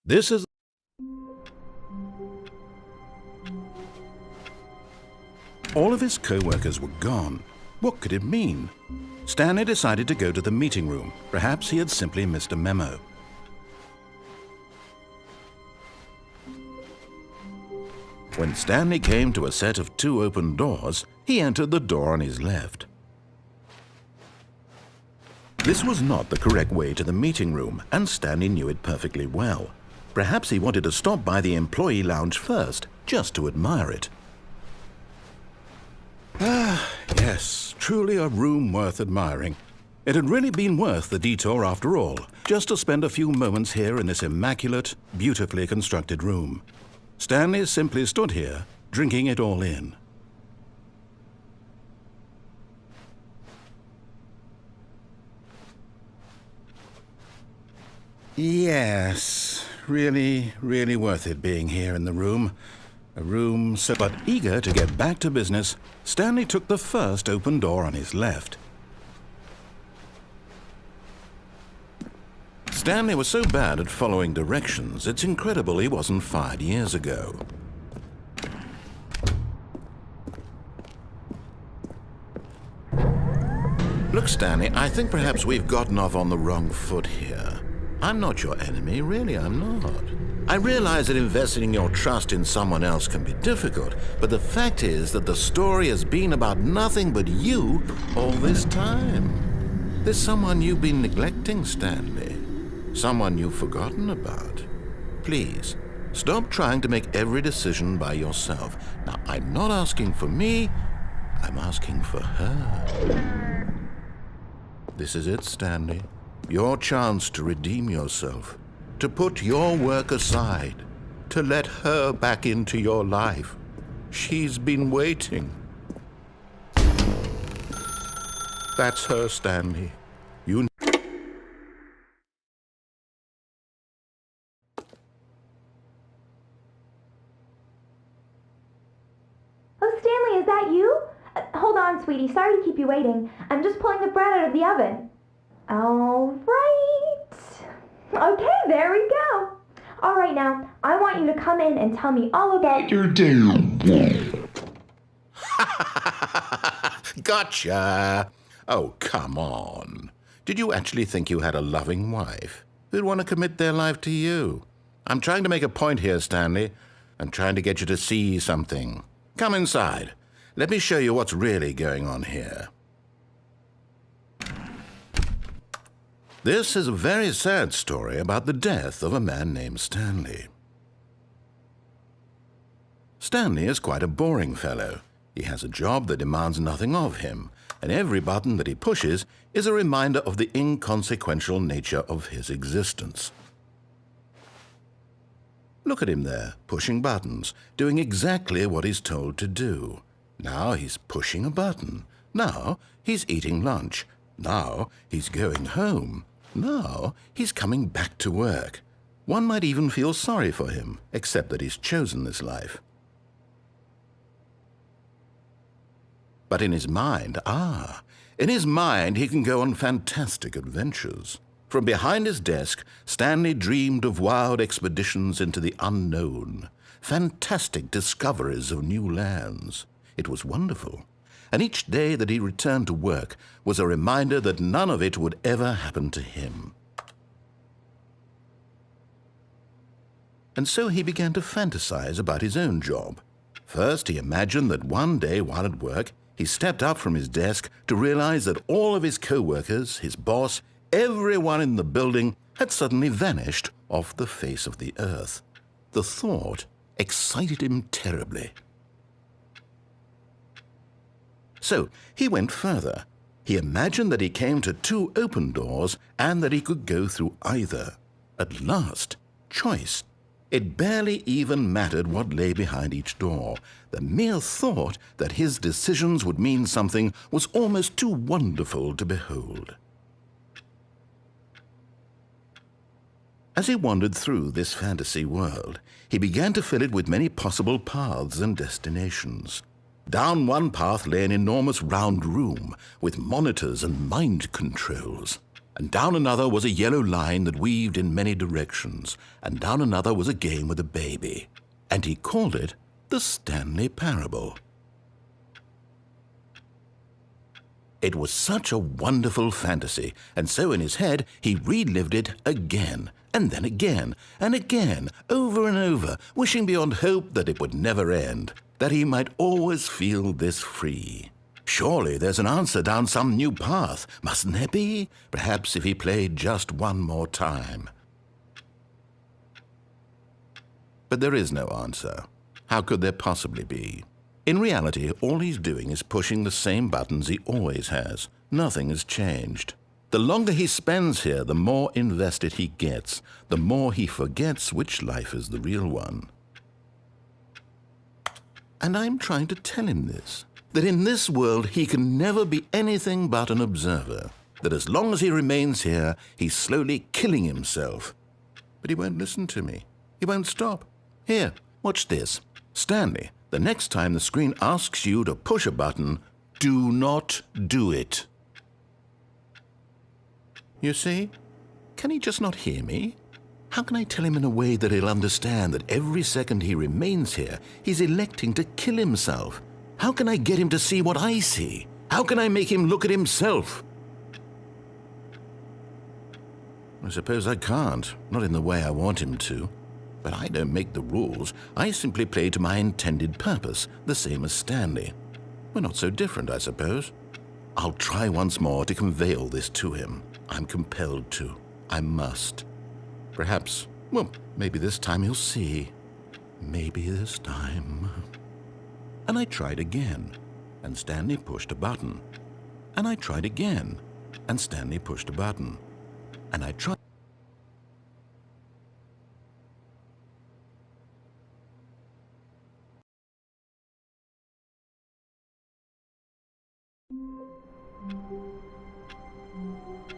This is... All of his co-workers were gone. What could it mean? Stanley decided to go to the meeting room. Perhaps he had simply missed a memo. When Stanley came to a set of 2 open doors, he entered the door on his left. This was not the correct way to the meeting room, and Stanley knew it perfectly well. Perhaps he wanted to stop by the employee lounge first, just to admire it. Ah, yes, truly a room worth admiring. It had really been worth the detour after all, just to spend a few moments here in this immaculate, beautifully constructed room. Stanley simply stood here, drinking it all in. Yes, really worth it being here in the room. A room so... But eager to get back to business, Stanley took the first open door on his left. Stanley was so bad at following directions, it's incredible he wasn't fired years ago. Look, Stanley, I think perhaps we've gotten off on the wrong foot here. I'm not your enemy, really, I'm not. I realize that investing your trust in someone else can be difficult, but the fact is that the story has been about nothing but you all this time. There's someone you've been neglecting, Stanley. Someone you've forgotten about. Please, stop trying to make every decision by yourself. Now, I'm not asking for me, I'm asking for her. This is it, Stanley. Your chance to redeem yourself, to put your work aside, to let her back into your life. She's been waiting. That's her, Stanley. You... Oh, Stanley, is that you? Hold on, sweetie. Sorry to keep you waiting. I'm just pulling the bread out of the oven. All right. Okay, there we go. All right, now, I want you to come in and tell me all about your day. Gotcha. Oh, come on. Did you actually think you had a loving wife who'd want to commit their life to you? I'm trying to make a point here, Stanley. I'm trying to get you to see something. Come inside. Let me show you what's really going on here. This is a very sad story about the death of a man named Stanley. Stanley is quite a boring fellow. He has a job that demands nothing of him, and every button that he pushes is a reminder of the inconsequential nature of his existence. Look at him there, pushing buttons, doing exactly what he's told to do. Now he's pushing a button. Now he's eating lunch. Now he's going home. Now he's coming back to work. One might even feel sorry for him, except that he's chosen this life. But in his mind, in his mind he can go on fantastic adventures. From behind his desk, Stanley dreamed of wild expeditions into the unknown, fantastic discoveries of new lands. It was wonderful. And each day that he returned to work was a reminder that none of it would ever happen to him. And so he began to fantasize about his own job. First, he imagined that one day while at work, he stepped up from his desk to realize that all of his co-workers, his boss, everyone in the building had suddenly vanished off the face of the earth. The thought excited him terribly. So he went further. He imagined that he came to 2 open doors and that he could go through either. At last, choice. It barely even mattered what lay behind each door. The mere thought that his decisions would mean something was almost too wonderful to behold. As he wandered through this fantasy world, he began to fill it with many possible paths and destinations. Down one path lay an enormous round room with monitors and mind controls. And down another was a yellow line that weaved in many directions, and down another was a game with a baby. And he called it the Stanley Parable. It was such a wonderful fantasy, and so in his head he relived it again, and then again, and again, over and over, wishing beyond hope that it would never end, that he might always feel this free. Surely there's an answer down some new path, mustn't there be? Perhaps if he played just one more time. But there is no answer. How could there possibly be? In reality, all he's doing is pushing the same buttons he always has. Nothing has changed. The longer he spends here, the more invested he gets, the more he forgets which life is the real one. And I'm trying to tell him this, that in this world he can never be anything but an observer, that as long as he remains here, he's slowly killing himself. But he won't listen to me. He won't stop. Here, watch this. Stanley, the next time the screen asks you to push a button, do not do it. You see? Can he just not hear me? How can I tell him in a way that he'll understand that every second he remains here, he's electing to kill himself? How can I get him to see what I see? How can I make him look at himself? I suppose I can't, not in the way I want him to. But I don't make the rules. I simply play to my intended purpose, the same as Stanley. We're not so different, I suppose. I'll try once more to convey all this to him. I'm compelled to. I must. Perhaps, well, maybe this time he'll see. Maybe this time. And I tried again, and Stanley pushed a button. And I tried again, and Stanley pushed a button. And I tried.